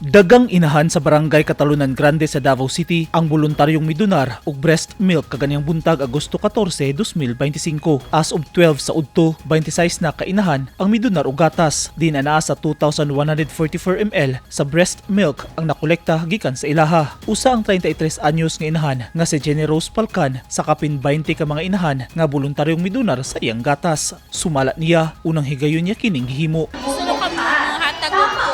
Dagang inahan sa Barangay Catalunan Grande sa Davao City ang voluntaryong midonar og breast milk kaganyang buntag Agosto 14, 2025. As of 12 sa udto, 26 na kainahan ang midonar og gatas. Din anaa sa 2,144 ml sa breast milk ang nakolekta gikan sa ilaha. Usa ang 33 anyos nga inahan nga si Jenny Rose Palcan sa kapin 20 ka mga inahan nga voluntaryong midonar sa iyang gatas. Sumala niya unang higayon niya kining gihimo. Gusto ka hatag ko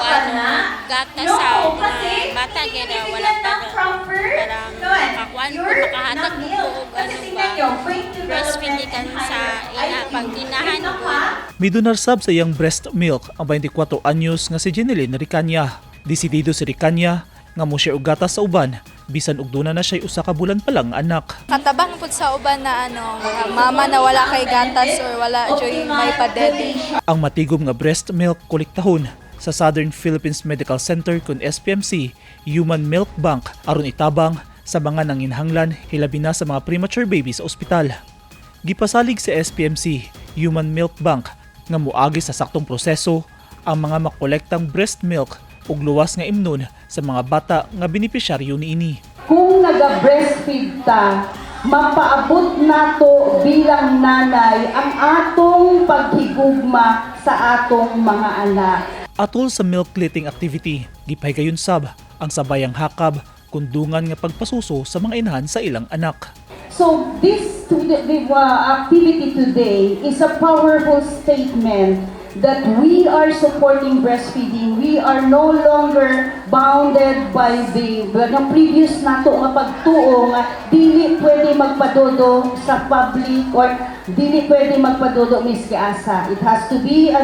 gatas sa mga bata kaya wala pa parang makakuan ko makahatag ko og breastfeeding kan sa pag inahan ko. Midonar sab sa iyang breast milk ang 24 anyos nga si Jeneline Ricanya. Desidido si Ricanya nga mo share og gatas sa uban bisan og duna na siya usa ka bulan pa lang anak. Katabang pud sa uban na mama na wala kay gatas or wala joy may padedi. Ang matigom nga breast milk kolektahon sa Southern Philippines Medical Center kun SPMC Human Milk Bank aron itabang sa mga nanginhanglan hilabi na sa mga premature baby sa ospital. Gipasalig sa SPMC Human Milk Bank nga moagi sa saktong proseso ang mga makolektang breast milk ug luwas nga imnon sa mga bata nga benepisyaryo niini. Kung naga-breastfeed ta, mapaabot nato bilang nanay ang atong paghigugma sa atong mga anak. Atol sa milk cleating activity, gipahigayon sab ang sabayang hakab kundungan nga pagpasuso sa mga inahan sa ilang anak. So this activity today is a powerful statement that we are supporting breastfeeding. We are no longer bounded by the previous nato nga pagtuo nga dili pwede magpadodo sa public or dili pwede magpadodo miski asa. It has to be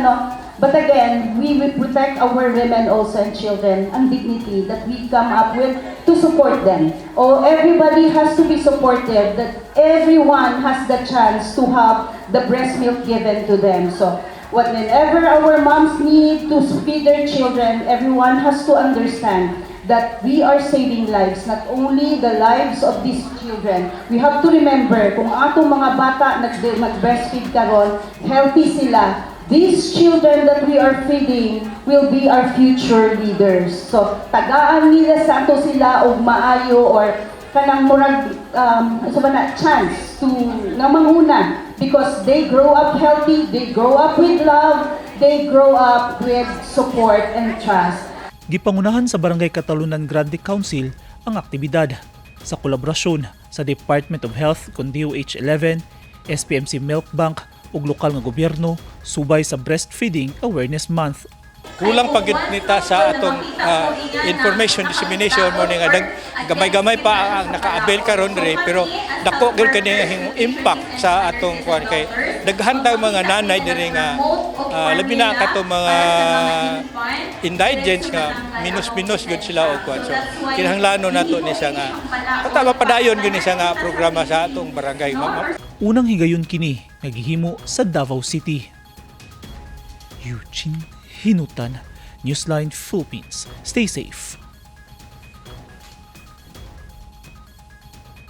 but again, we will protect our women also and children and dignity that we come up with to support them. Everybody has to be supportive, that everyone has the chance to have the breast milk given to them. So whenever our moms need to feed their children, everyone has to understand that we are saving lives, not only the lives of these children. We have to remember, kung atong mga bata nag-breastfeed karon, healthy sila, these children that we are feeding will be our future leaders. So, tagaan nila sa ato sila og maayo or kanang murag chance to na manguna because they grow up healthy, they grow up with love, they grow up with support and trust. Gipangunahan sa Barangay Catalunan Grande Council ang aktibidad sa kolaborasyon sa Department of Health kun DOH-11, SPMC Milk Bank ug lokal nga gobyerno subay sa Breastfeeding Awareness Month. Kulang pagid nita sa atong information dissemination mo nga gamay-gamay pa ang naka-avail karon diri pero dako gyud kani impact sa atong kuan kay daghan ta mga nanay diri nga labi na kato mga indigents nga minus gyud sila og kuan so kinahanglanon nato ni siya nga tama padayon gyud ni siya nga programa sa atong barangay. Unang higayon kini nga gihimo sa Davao City. Eugene Hinutan, Newsline Philippines. Stay safe.